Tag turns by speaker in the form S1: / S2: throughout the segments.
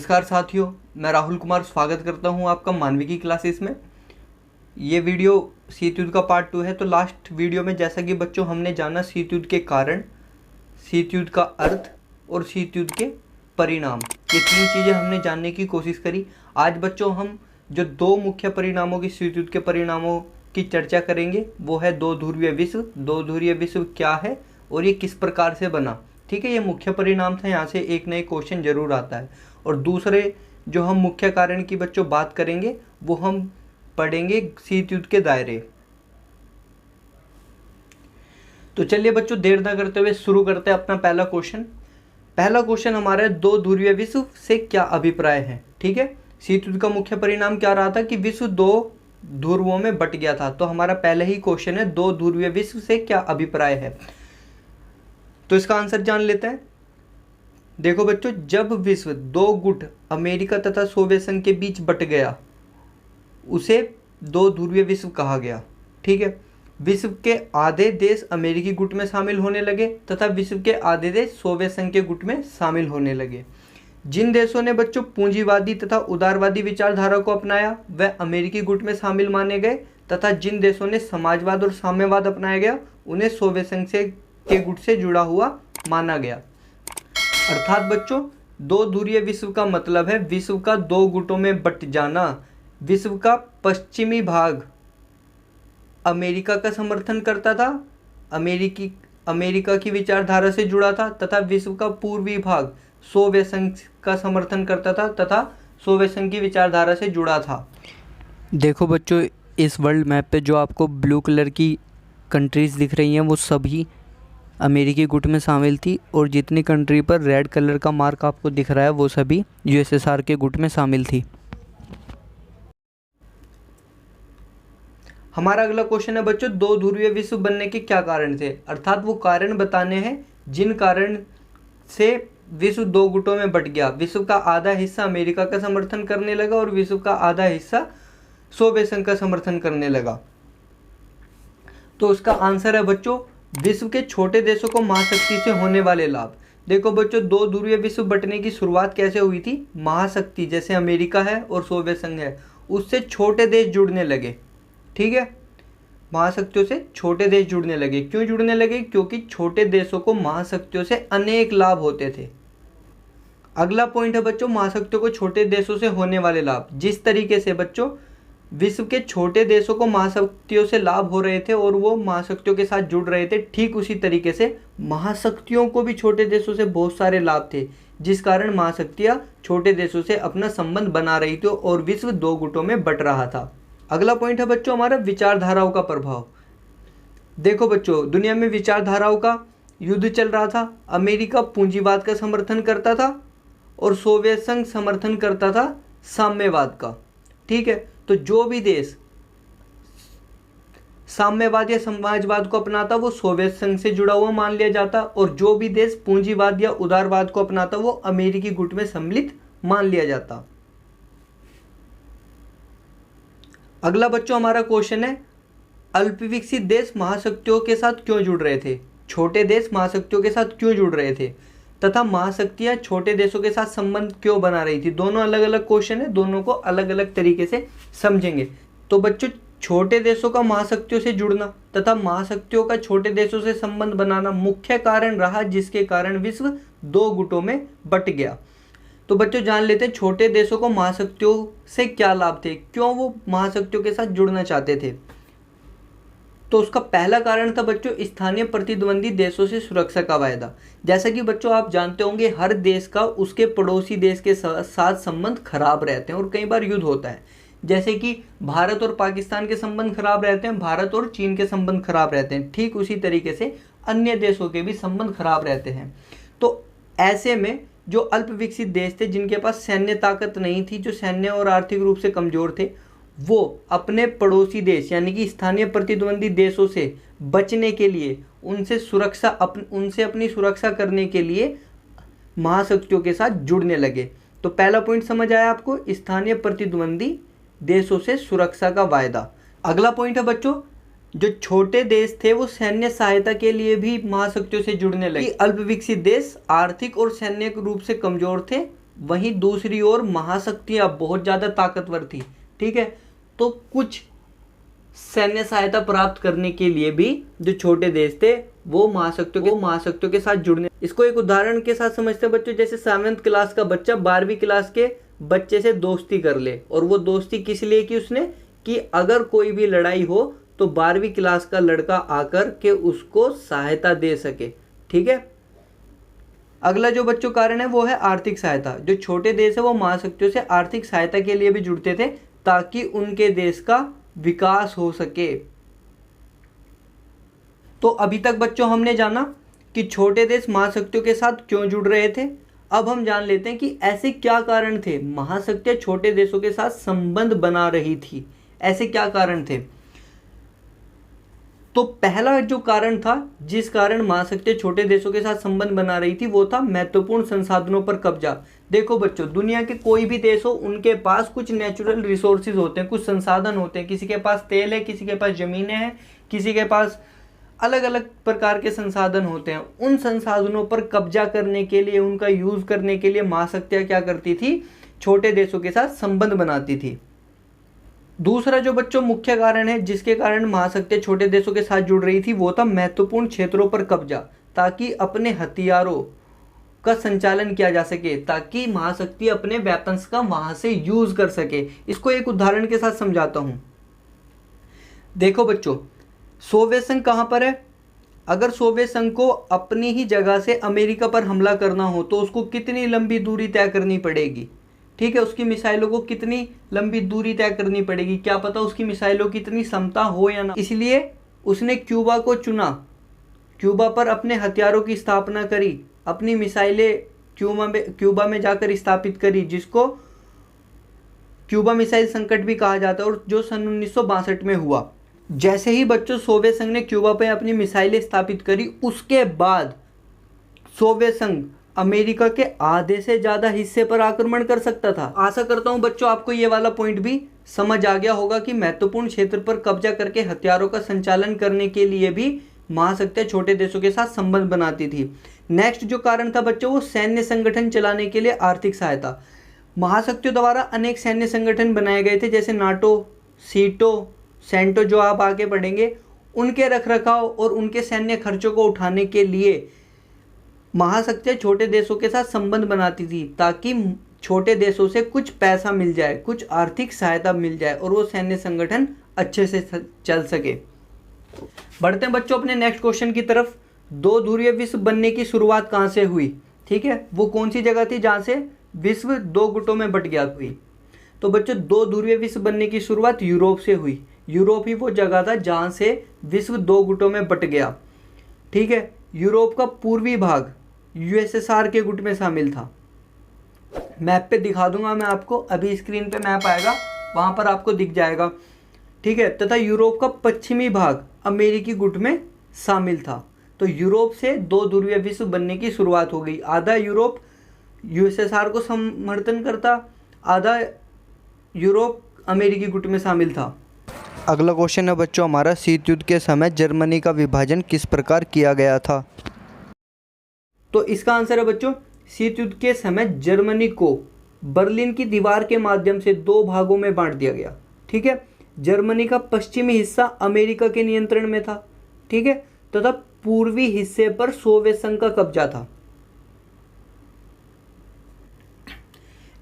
S1: नमस्कार साथियों, मैं राहुल कुमार स्वागत करता हूं आपका मानविकी क्लासेस में। ये वीडियो शीत युद्ध का पार्ट 2 है। तो लास्ट वीडियो में जैसा कि बच्चों हमने जाना शीत युद्ध के कारण, शीत युद्ध का अर्थ और शीत युद्ध के परिणाम, ये तीन चीज़ें हमने जानने की कोशिश करी। आज बच्चों हम जो दो मुख्य परिणामों की, शीत युद्ध के परिणामों की चर्चा करेंगे, वो है दो ध्रुवीय विश्व। दो ध्रुवीय विश्व क्या है और ये किस प्रकार से बना, ठीक है। ये मुख्य परिणाम था, यहाँ से एक नए क्वेश्चन जरूर आता है। और दूसरे जो हम मुख्य कारण की बच्चों बात करेंगे, वो हम पढ़ेंगे शीत युद्ध के दायरे। तो चलिए बच्चों, देर न करते हुए शुरू करते हैं अपना पहला क्वेश्चन। पहला क्वेश्चन हमारा है, दो ध्रुवीय विश्व से क्या अभिप्राय है, ठीक है। शीत युद्ध का मुख्य परिणाम क्या रहा था कि विश्व दो ध्रुवों में बट गया था। तो हमारा पहला ही क्वेश्चन है, दो ध्रुवीय विश्व से क्या अभिप्राय है। तो इसका आंसर जान लेते हैं। देखो बच्चों, जब विश्व दो गुट अमेरिका तथा सोवियत संघ के बीच बट गया, उसे दो ध्रुवीय विश्व कहा गया, ठीक है। विश्व के आधे देश अमेरिकी गुट में शामिल होने लगे तथा विश्व के आधे देश सोवियत संघ के गुट में शामिल होने लगे। जिन देशों ने बच्चों पूंजीवादी तथा उदारवादी विचारधारा को अपनाया, वह अमेरिकी गुट में शामिल माने गए तथा जिन देशों ने समाजवाद और साम्यवाद अपनाया गया, उन्हें सोवियत संघ के गुट से जुड़ा हुआ माना गया। अर्थात बच्चों, दो ध्रुवीय विश्व का मतलब है विश्व का दो गुटों में बट जाना। विश्व का पश्चिमी भाग अमेरिका का समर्थन करता था, अमेरिका की विचारधारा से जुड़ा था, तथा विश्व का पूर्वी भाग सोवियत संघ का समर्थन करता था तथा सोवियत संघ की विचारधारा से जुड़ा था। देखो बच्चों, इस वर्ल्ड मैप पे जो आपको ब्लू कलर की कंट्रीज़ दिख रही हैं, वो सभी अमेरिकी गुट में शामिल थी, और जितनी कंट्री पर रेड कलर का मार्क आपको दिख रहा है, वो सभी यूएसएसआर के गुट में शामिल थी। हमारा अगला क्वेश्चन है बच्चों, दो ध्रुवीय विश्व बनने के क्या कारण थे। अर्थात वो कारण बताने हैं जिन कारण से विश्व दो गुटों में बट गया। विश्व का आधा हिस्सा अमेरिका का समर्थन करने लगा और विश्व का आधा हिस्सा सोवियत संघ का समर्थन करने लगा। तो उसका आंसर है बच्चों, विश्व के छोटे देशों को महाशक्ति से होने वाले लाभ। देखो बच्चों, दो ध्रुवीय विश्व बंटने की शुरुआत कैसे हुई थी। महाशक्ति जैसे अमेरिका है और सोवियत संघ है, उससे छोटे देश जुड़ने लगे, ठीक है। महाशक्तियों से छोटे देश जुड़ने लगे। क्यों जुड़ने लगे? क्योंकि छोटे देशों को महाशक्तियों से अनेक लाभ होते थे। अगला पॉइंट है बच्चों, महाशक्तियों को छोटे देशों से होने वाले लाभ। जिस तरीके से बच्चों विश्व के छोटे देशों को महाशक्तियों से लाभ हो रहे थे और वो महाशक्तियों के साथ जुड़ रहे थे, ठीक उसी तरीके से महाशक्तियों को भी छोटे देशों से बहुत सारे लाभ थे, जिस कारण महाशक्तियां छोटे देशों से अपना संबंध बना रही थी और विश्व दो गुटों में बट रहा था। अगला पॉइंट है बच्चों हमारा, विचारधाराओं का प्रभाव। देखो बच्चों, दुनिया में विचारधाराओं का युद्ध चल रहा था। अमेरिका पूंजीवाद का समर्थन करता था और सोवियत संघ समर्थन करता था साम्यवाद का, ठीक है। तो जो भी देश साम्यवाद या समाजवाद को अपनाता, वो सोवियत संघ से जुड़ा हुआ मान लिया जाता, और जो भी देश पूंजीवाद या उदारवाद को अपनाता, वो अमेरिकी गुट में सम्मिलित मान लिया जाता। अगला बच्चों हमारा क्वेश्चन है, अल्पविकसित देश महाशक्तियों के साथ क्यों जुड़ रहे थे। छोटे देश महाशक्तियों के साथ क्यों जुड़ रहे थे तथा महाशक्तियां छोटे देशों के साथ संबंध क्यों बना रही थी। दोनों अलग अलग क्वेश्चन है, दोनों को अलग अलग तरीके से समझेंगे। तो बच्चों, छोटे देशों का महाशक्तियों से जुड़ना तथा महाशक्तियों का छोटे देशों से संबंध बनाना मुख्य कारण रहा, जिसके कारण विश्व दो गुटों में बट गया। तो बच्चों जान लेते हैं, छोटे देशों को महाशक्तियों से क्या लाभ थे, क्यों वो महाशक्तियों के साथ जुड़ना चाहते थे। तो उसका पहला कारण था बच्चों, स्थानीय प्रतिद्वंदी देशों से सुरक्षा का वायदा। जैसा कि बच्चों आप जानते होंगे, हर देश का उसके पड़ोसी देश के साथ संबंध खराब रहते हैं और कई बार युद्ध होता है। जैसे कि भारत और पाकिस्तान के संबंध खराब रहते हैं, भारत और चीन के संबंध खराब रहते हैं, ठीक उसी तरीके से अन्य देशों के भी संबंध खराब रहते हैं। तो ऐसे में जो अल्प विकसित देश थे, जिनके पास सैन्य ताकत नहीं थी, जो सैन्य और आर्थिक रूप से कमजोर थे, वो अपने पड़ोसी देश यानी कि स्थानीय प्रतिद्वंदी देशों से बचने के लिए, उनसे अपनी सुरक्षा करने के लिए महाशक्तियों के साथ जुड़ने लगे। तो पहला पॉइंट समझ आया आपको, स्थानीय प्रतिद्वंदी देशों से सुरक्षा का वायदा। अगला पॉइंट है बच्चों, जो छोटे देश थे वो सैन्य सहायता के लिए भी महाशक्तियों से जुड़ने लगे। अल्प विकसित देश आर्थिक और सैन्य रूप से कमजोर थे, वहीं दूसरी ओर महाशक्तियां बहुत ज़्यादा ताकतवर थी, ठीक है। तो कुछ सैन्य सहायता प्राप्त करने के लिए भी जो छोटे देश थे वो महाशक्तियों के साथ जुड़ने, इसको एक उदाहरण के साथ समझते हैं बच्चों। जैसे 7th क्लास का बच्चा 12वीं क्लास के बच्चे से दोस्ती कर ले, और वो दोस्ती किस लिए की उसने, कि अगर कोई भी लड़ाई हो तो 12वीं क्लास का लड़का आकर के उसको सहायता दे सके, ठीक है। अगला जो बच्चों कारण है वो है आर्थिक सहायता। जो छोटे देश है वो महाशक्तियों से आर्थिक सहायता के लिए भी जुड़ते थे ताकि उनके देश का विकास हो सके। तो अभी तक बच्चों हमने जाना कि छोटे देश महाशक्तियों के साथ क्यों जुड़ रहे थे। अब हम जान लेते हैं कि ऐसे क्या कारण थे महाशक्तियां छोटे देशों के साथ संबंध बना रही थी, ऐसे क्या कारण थे। तो पहला जो कारण था जिस कारण महाशक्तियां छोटे देशों के साथ संबंध बना रही थी वो था महत्वपूर्ण संसाधनों पर कब्जा। देखो बच्चों, दुनिया के कोई भी देश हो उनके पास कुछ नेचुरल रिसोर्सेज होते हैं, कुछ संसाधन होते हैं। किसी के पास तेल है, किसी के पास जमीनें हैं, किसी के पास अलग अलग प्रकार के संसाधन होते हैं। उन संसाधनों पर कब्जा करने के लिए, उनका यूज करने के लिए महाशक्तियां क्या करती थी, छोटे देशों के साथ संबंध बनाती थी। दूसरा जो बच्चों मुख्य कारण है जिसके कारण महाशक्तियां छोटे देशों के साथ जुड़ रही थी वो था महत्वपूर्ण क्षेत्रों पर कब्जा, ताकि अपने हथियारों का संचालन किया जा सके, ताकि महाशक्ति अपने वेपन्स का वहां से यूज कर सके। इसको एक उदाहरण के साथ समझाता हूं। देखो बच्चों, सोवियत संघ कहां पर है। अगर सोवियत संघ को अपनी ही जगह से अमेरिका पर हमला करना हो तो उसको कितनी लंबी दूरी तय करनी पड़ेगी, ठीक है। उसकी मिसाइलों को कितनी लंबी दूरी तय करनी पड़ेगी, क्या पता उसकी मिसाइलों की इतनी क्षमता हो या ना। इसलिए उसने क्यूबा को चुना, क्यूबा पर अपने हथियारों की स्थापना करी, अपनी मिसाइलें क्यूबा में जाकर स्थापित करी, जिसको क्यूबा मिसाइल संकट भी कहा जाता है, और जो सन 1962 में हुआ। जैसे ही बच्चों सोवियत संघ ने क्यूबा पर अपनी मिसाइलें स्थापित करी, उसके बाद सोवियत संघ अमेरिका के आधे से ज्यादा हिस्से पर आक्रमण कर सकता था। आशा करता हूं बच्चों आपको ये वाला पॉइंट भी समझ आ गया होगा कि महत्वपूर्ण क्षेत्र पर कब्जा करके हथियारों का संचालन करने के लिए भी महाशक्तियां छोटे देशों के साथ संबंध बनाती थी। नेक्स्ट जो कारण था बच्चों वो सैन्य संगठन चलाने के लिए आर्थिक सहायता। महाशक्तियों द्वारा अनेक सैन्य संगठन बनाए गए थे, जैसे नाटो, सीटो, सेंटो, जो आप आगे पढ़ेंगे। उनके रखरखाव और उनके सैन्य खर्चों को उठाने के लिए महाशक्तियां छोटे देशों के साथ संबंध बनाती थी, ताकि छोटे देशों से कुछ पैसा मिल जाए, कुछ आर्थिक सहायता मिल जाए और वो सैन्य संगठन अच्छे से चल सके। बढ़ते हैं बच्चों अपने नेक्स्ट क्वेश्चन की तरफ। दो ध्रुवीय विश्व बनने की शुरुआत कहाँ से हुई, ठीक है। वो कौन सी जगह थी जहाँ से विश्व दो गुटों में बट गया हुई। तो बच्चों दो ध्रुवीय विश्व बनने की शुरुआत यूरोप से हुई। यूरोप ही वो जगह था जहाँ से विश्व दो गुटों में बट गया, ठीक है। यूरोप का पूर्वी भाग यूएसएसआर के गुट में शामिल था। मैप पे दिखा दूंगा मैं आपको, अभी स्क्रीन पे मैप आएगा, वहां पर आपको दिख जाएगा, ठीक है। तथा यूरोप का पश्चिमी भाग अमेरिकी गुट में शामिल था। तो यूरोप से दो ध्रुवीय विश्व बनने की शुरुआत हो गई। आधा यूरोप यूएसएसआर को समर्थन करता, आधा यूरोप अमेरिकी गुट में शामिल था। अगला क्वेश्चन है बच्चों हमारा, शीत युद्ध के समय जर्मनी का विभाजन किस प्रकार किया गया था। तो इसका आंसर है बच्चों, शीत युद्ध के समय जर्मनी को बर्लिन की दीवार के माध्यम से दो भागों में बांट दिया गया, ठीक है। जर्मनी का पश्चिमी हिस्सा अमेरिका के नियंत्रण में था, ठीक है, तथा पूर्वी हिस्से पर सोवियत संघ का कब्जा था।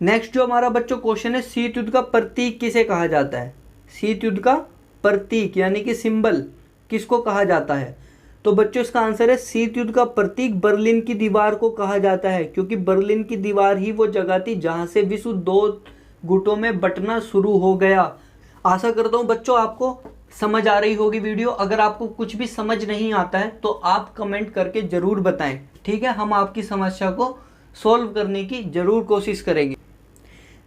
S1: नेक्स्ट जो हमारा बच्चों क्वेश्चन है, शीत युद्ध का प्रतीक किसे कहा जाता है। शीत युद्ध का प्रतीक यानी कि सिंबल किसको कहा जाता है। तो बच्चों इसका आंसर है, शीत युद्ध का प्रतीक बर्लिन की दीवार को कहा जाता है, क्योंकि बर्लिन की दीवार ही वो जगह थी जहां से विश्व दो गुटों में बंटना शुरू हो गया। आशा करता हूं बच्चों आपको समझ आ रही होगी वीडियो। अगर आपको कुछ भी समझ नहीं आता है तो आप कमेंट करके जरूर बताएं, ठीक है। हम आपकी समस्या को सॉल्व करने की जरूर कोशिश करेंगे।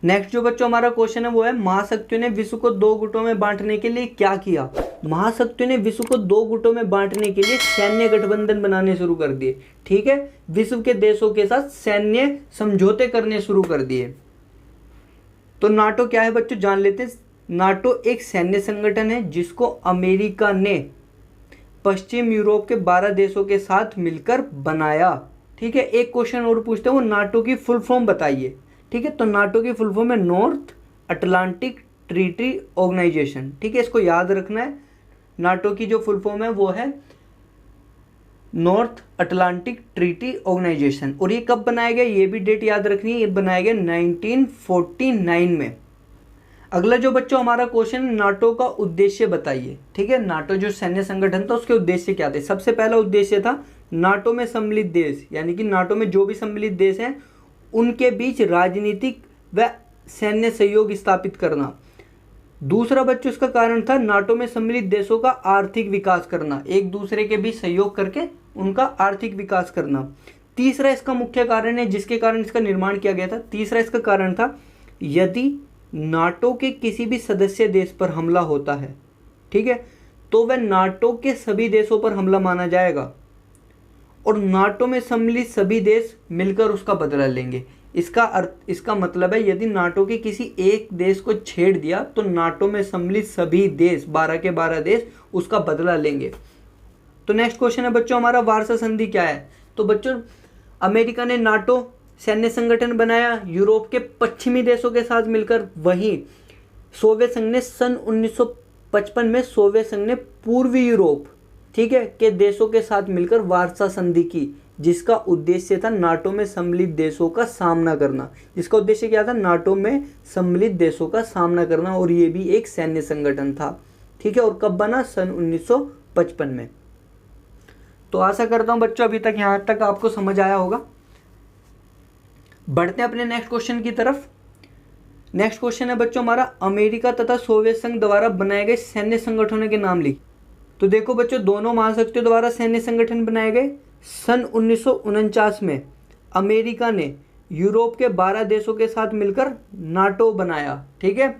S1: नेक्स्ट जो बच्चों हमारा क्वेश्चन है वो है, महाशक्तियों ने विश्व को दो गुटों में बांटने के लिए क्या किया। महाशक्तियों ने विश्व को दो गुटों में बांटने के लिए सैन्य गठबंधन बनाने शुरू कर दिए, ठीक है। विश्व के देशों के साथ सैन्य समझौते करने शुरू कर दिए। तो नाटो क्या है बच्चों, जान लेते हैं। नाटो एक सैन्य संगठन है जिसको अमेरिका ने पश्चिम यूरोप के 12 देशों के साथ मिलकर बनाया, ठीक है। एक क्वेश्चन और पूछते हैं, वो नाटो की फुल फॉर्म बताइए, ठीक है। तो नाटो की फुल फॉर्म है नॉर्थ अटलांटिक ट्रीटी ऑर्गेनाइजेशन, ठीक है, इसको याद रखना है। नाटो की जो फुल फॉर्म है वो है नॉर्थ अटलांटिक ट्रीटी ऑर्गेनाइजेशन। और ये कब बनाया गया, ये भी डेट याद रखनी है, ये बनाया गया 1949 में। अगला जो बच्चों हमारा क्वेश्चन, नाटो का उद्देश्य बताइए, ठीक है। नाटो जो सैन्य संगठन था उसके उद्देश्य क्या थे। सबसे पहला उद्देश्य था नाटो में सम्मिलित देश, यानी कि नाटो में जो भी सम्मिलित देश हैं उनके बीच राजनीतिक व सैन्य सहयोग स्थापित करना। दूसरा बच्चों इसका कारण था नाटो में सम्मिलित देशों का आर्थिक विकास करना, एक दूसरे के बीच सहयोग करके उनका आर्थिक विकास करना। तीसरा इसका मुख्य कारण है जिसके कारण इसका निर्माण किया गया था, तीसरा इसका कारण था यदि नाटो के किसी भी सदस्य देश पर हमला होता है, ठीक है, तो वह नाटो के सभी देशों पर हमला माना जाएगा और नाटो में सम्मिलित सभी देश मिलकर उसका बदला लेंगे। इसका मतलब है यदि नाटो के किसी एक देश को छेड़ दिया तो नाटो में सम्मिलित सभी देश 12 के 12 देश उसका बदला लेंगे। तो नेक्स्ट क्वेश्चन है बच्चों हमारा, वार्सा संधि क्या है। तो बच्चों अमेरिका ने नाटो सैन्य संगठन बनाया यूरोप के पश्चिमी देशों के साथ मिलकर। वहीं सोवियत संघ ने सन 1955 में सोवियत संघ ने पूर्वी यूरोप, ठीक है, के देशों के साथ मिलकर वार्सा संधि की, जिसका उद्देश्य था नाटो में सम्मिलित देशों का सामना करना। इसका उद्देश्य क्या था, नाटो में सम्मिलित देशों का सामना करना, और ये भी एक सैन्य संगठन था, ठीक है। और कब बना, सन 1955 में। तो आशा करता हूं बच्चों अभी तक यहां तक आपको समझ आया होगा। बढ़ते हैं अपने नेक्स्ट क्वेश्चन की तरफ। नेक्स्ट क्वेश्चन है बच्चों हमारा, अमेरिका तथा सोवियत संघ द्वारा बनाए गए सैन्य संगठनों के नाम लिख। तो देखो बच्चों, दोनों महाशक्तियों द्वारा सैन्य संगठन बनाए गए। सन 1949 में अमेरिका ने यूरोप के 12 देशों के साथ मिलकर नाटो बनाया, ठीक है।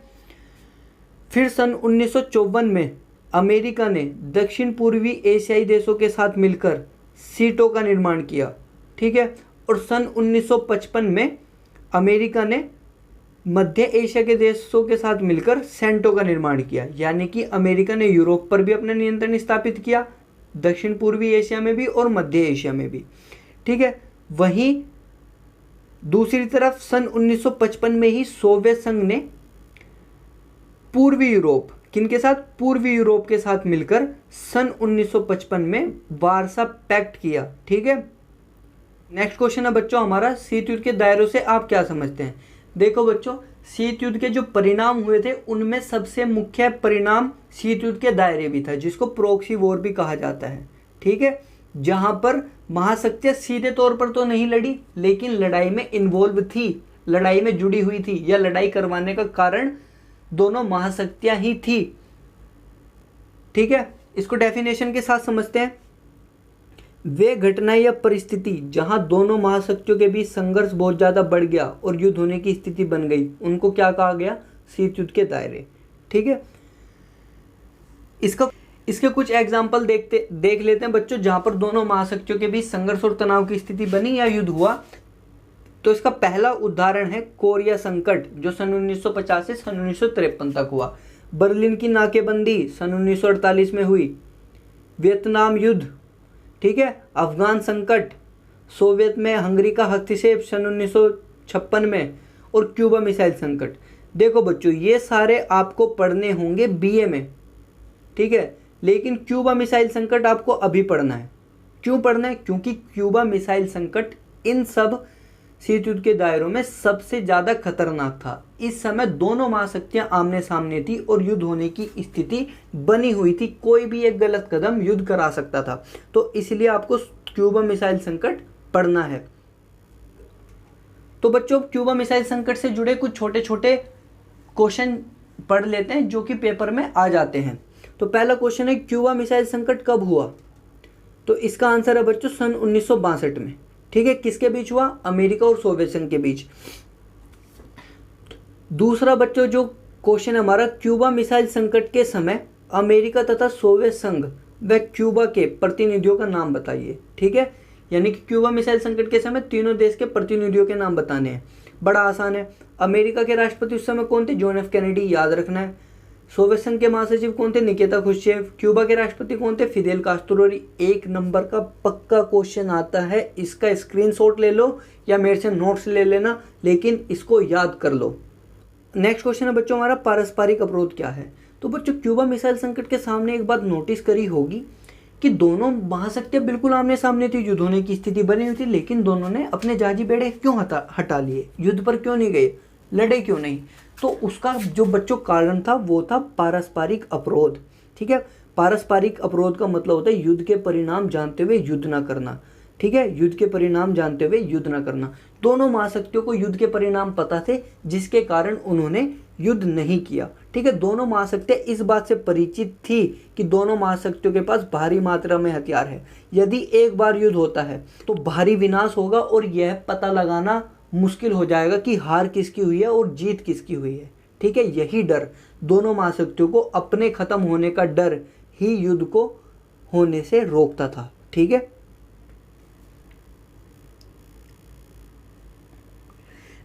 S1: फिर सन 1954 में अमेरिका ने दक्षिण पूर्वी एशियाई देशों के साथ मिलकर सीटो का निर्माण किया, ठीक है। और सन 1955 में अमेरिका ने मध्य एशिया के देशों के साथ मिलकर सेंटो का निर्माण किया, यानी कि अमेरिका ने यूरोप पर भी अपना नियंत्रण स्थापित किया, दक्षिण पूर्वी एशिया में भी और मध्य एशिया में भी, ठीक है। वहीं दूसरी तरफ सन 1955 में ही सोवियत संघ ने पूर्वी यूरोप, किनके साथ, पूर्वी यूरोप के साथ मिलकर सन 1955 में वार्सा पैक्ट किया, ठीक है। नेक्स्ट क्वेश्चन है बच्चों हमारा, शीत युद्ध के दायरों से आप क्या समझते हैं। देखो बच्चों, शीत युद्ध के जो परिणाम हुए थे उनमें सबसे मुख्य परिणाम शीत युद्ध के दायरे भी था, जिसको प्रॉक्सी वॉर भी कहा जाता है, ठीक है। जहां पर महाशक्तियां सीधे तौर पर तो नहीं लड़ी, लेकिन लड़ाई में इन्वॉल्व थी, लड़ाई में जुड़ी हुई थी, या लड़ाई करवाने का कारण दोनों महाशक्तियां ही थी, ठीक है। इसको डेफिनेशन के साथ समझते हैं। वे घटना या परिस्थिति जहां दोनों महाशक्तियों के बीच संघर्ष बहुत ज्यादा बढ़ गया और युद्ध होने की स्थिति बन गई, उनको क्या कहा गया, शीत युद्ध के दायरे, ठीक है। इसके कुछ एग्जाम्पल देख लेते हैं बच्चों, जहां पर दोनों महाशक्तियों के बीच संघर्ष और तनाव की स्थिति बनी या युद्ध हुआ। तो इसका पहला उदाहरण है कोरिया संकट, जो सन 1950 से सन 1953 तक हुआ। बर्लिन की नाकेबंदी सन 1948 में हुई। वियतनाम युद्ध, ठीक है। अफगान संकट, सोवियत में हंगरी का हस्तक्षेप सन 1956 में, और क्यूबा मिसाइल संकट। देखो बच्चों, ये सारे आपको पढ़ने होंगे बीए में, ठीक है, लेकिन क्यूबा मिसाइल संकट आपको अभी पढ़ना है। क्यों पढ़ना है, क्योंकि क्यूबा मिसाइल संकट इन सब शीत युद्ध के दायरों में सबसे ज्यादा खतरनाक था। इस समय दोनों महाशक्तियां आमने सामने थी और युद्ध होने की स्थिति बनी हुई थी, कोई भी एक गलत कदम युद्ध करा सकता था। तो इसलिए आपको क्यूबा मिसाइल संकट पढ़ना है। तो बच्चों, क्यूबा मिसाइल संकट से जुड़े कुछ छोटे छोटे क्वेश्चन पढ़ लेते हैं जो कि पेपर में आ जाते हैं। तो पहला क्वेश्चन है, क्यूबा मिसाइल संकट कब हुआ। तो इसका आंसर है बच्चों सन 1962 में, ठीक है। किसके बीच हुआ, अमेरिका और सोवियत संघ के बीच। दूसरा बच्चों जो क्वेश्चन है हमारा, क्यूबा मिसाइल संकट के समय अमेरिका तथा सोवियत संघ व क्यूबा के प्रतिनिधियों का नाम बताइए, ठीक है। यानी कि क्यूबा मिसाइल संकट के समय तीनों देश के प्रतिनिधियों के नाम बताने हैं। बड़ा आसान है। अमेरिका के राष्ट्रपति उस समय कौन थे, जॉन एफ कैनेडी, याद रखना है। सोवियत संघ के महासचिव कौन थे? निकिता क्रुश्चेव। क्यूबा के राष्ट्रपति कौन थे? फिदेल कास्ट्रो। और 1 नंबर का पक्का क्वेश्चन आता है, इसका स्क्रीनशॉट ले लो या मेरे से नोट्स ले लेना, लेकिन इसको याद कर लो। नेक्स्ट क्वेश्चन है बच्चों हमारा, पारस्परिक अवरोध क्या है? तो बच्चों क्यूबा मिसाइल संकट के सामने एक बात नोटिस करी होगी कि दोनों महाशक्तियां बिल्कुल आमने सामने थी, युद्ध होने की स्थिति बनी हुई थी, लेकिन दोनों ने अपने जाजी बेड़े क्यों हटा लिए? युद्ध पर क्यों नहीं गए? लड़े क्यों नहीं? तो उसका जो बच्चों कारण था वो था पारस्परिक अवरोध। ठीक है, पारस्परिक अवरोध का मतलब होता है युद्ध के परिणाम जानते हुए युद्ध ना करना। ठीक है, युद्ध के परिणाम जानते हुए युद्ध ना करना। दोनों महाशक्तियों को युद्ध के परिणाम पता थे, जिसके कारण उन्होंने युद्ध नहीं किया। ठीक है, दोनों महाशक्तियां इस बात से परिचित थी कि दोनों महाशक्तियों के पास भारी मात्रा में हथियार है। यदि एक बार युद्ध होता है तो भारी विनाश होगा और यह पता लगाना मुश्किल हो जाएगा कि हार किसकी हुई है और जीत किसकी हुई है। ठीक है, यही डर दोनों महाशक्तियों को, अपने खत्म होने का डर ही युद्ध को होने से रोकता था। ठीक है,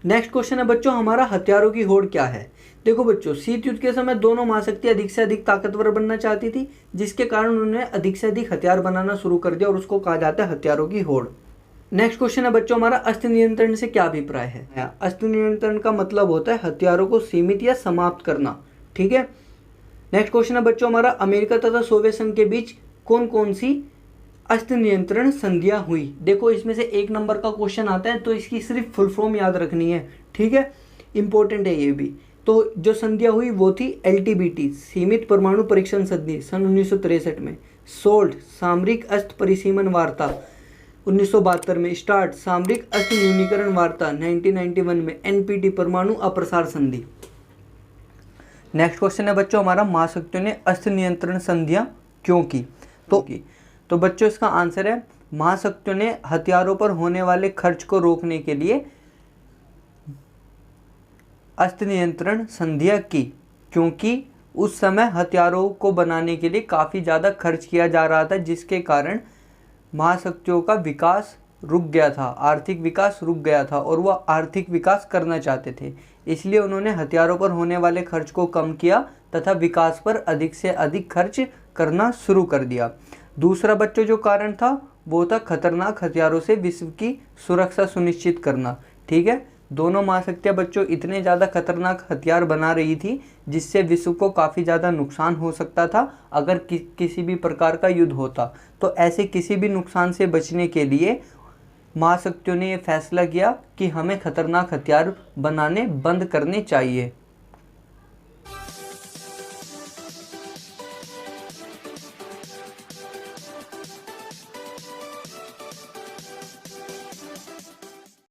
S1: नेक्स्ट क्वेश्चन है बच्चों हमारा, हथियारों की होड़ क्या है? देखो बच्चों, शीत युद्ध के समय दोनों महाशक्तियां अधिक से अधिक ताकतवर बनना चाहती थी, जिसके कारण उन्होंने अधिक से अधिक हथियार बनाना शुरू कर दिया और उसको कहा जाता है हथियारों की होड़। नेक्स्ट क्वेश्चन है बच्चों हमारा, अस्त्र नियंत्रण से क्या अभिप्राय है? अस्त्र नियंत्रण का मतलब होता है हथियारों को सीमित या समाप्त करना। ठीक है, नेक्स्ट क्वेश्चन है बच्चों हमारा, अमेरिका तथा सोवियत संघ के बीच कौन कौन सी अस्त्र नियंत्रण संधियां हुई? देखो इसमें से 1 नंबर का क्वेश्चन आता है, तो इसकी सिर्फ फुल फॉर्म याद रखनी है। ठीक है, इंपॉर्टेंट है ये भी। तो जो संधियां हुई वो थी LTBT, सीमित परमाणु परीक्षण संधि सन 1963 में, सोल्ट सामरिक अस्त्र परिसीमन वार्ता 1972 में, स्टार्ट सामरिक अस्त्र न्यूनीकरण वार्ता 1991 में, NPT परमाणु अप्रसार संधि। नेक्स्ट क्वेश्चन है बच्चों हमारा, महाशक्तियों ने अस्त्र नियंत्रण संधियां क्यों की? तो बच्चों इसका आंसर है, महाशक्तियों ने हथियारों पर होने वाले खर्च को रोकने के लिए अस्त्र नियंत्रण संधियां की, क्योंकि उस समय हथियारों को बनाने के लिए काफ़ी ज़्यादा खर्च किया जा रहा था, जिसके कारण महाशक्तियों का विकास रुक गया था, आर्थिक विकास रुक गया था और वह आर्थिक विकास करना चाहते थे। इसलिए उन्होंने हथियारों पर होने वाले खर्च को कम किया तथा विकास पर अधिक से अधिक खर्च करना शुरू कर दिया। दूसरा बच्चों जो कारण था वो था खतरनाक हथियारों से विश्व की सुरक्षा सुनिश्चित करना। ठीक है, दोनों महाशक्तियां बच्चों इतने ज़्यादा खतरनाक हथियार बना रही थी जिससे विश्व को काफ़ी ज़्यादा नुकसान हो सकता था अगर किसी भी प्रकार का युद्ध होता। तो ऐसे किसी भी नुकसान से बचने के लिए महाशक्तियों ने ये फैसला किया कि हमें खतरनाक हथियार बनाने बंद करने चाहिए।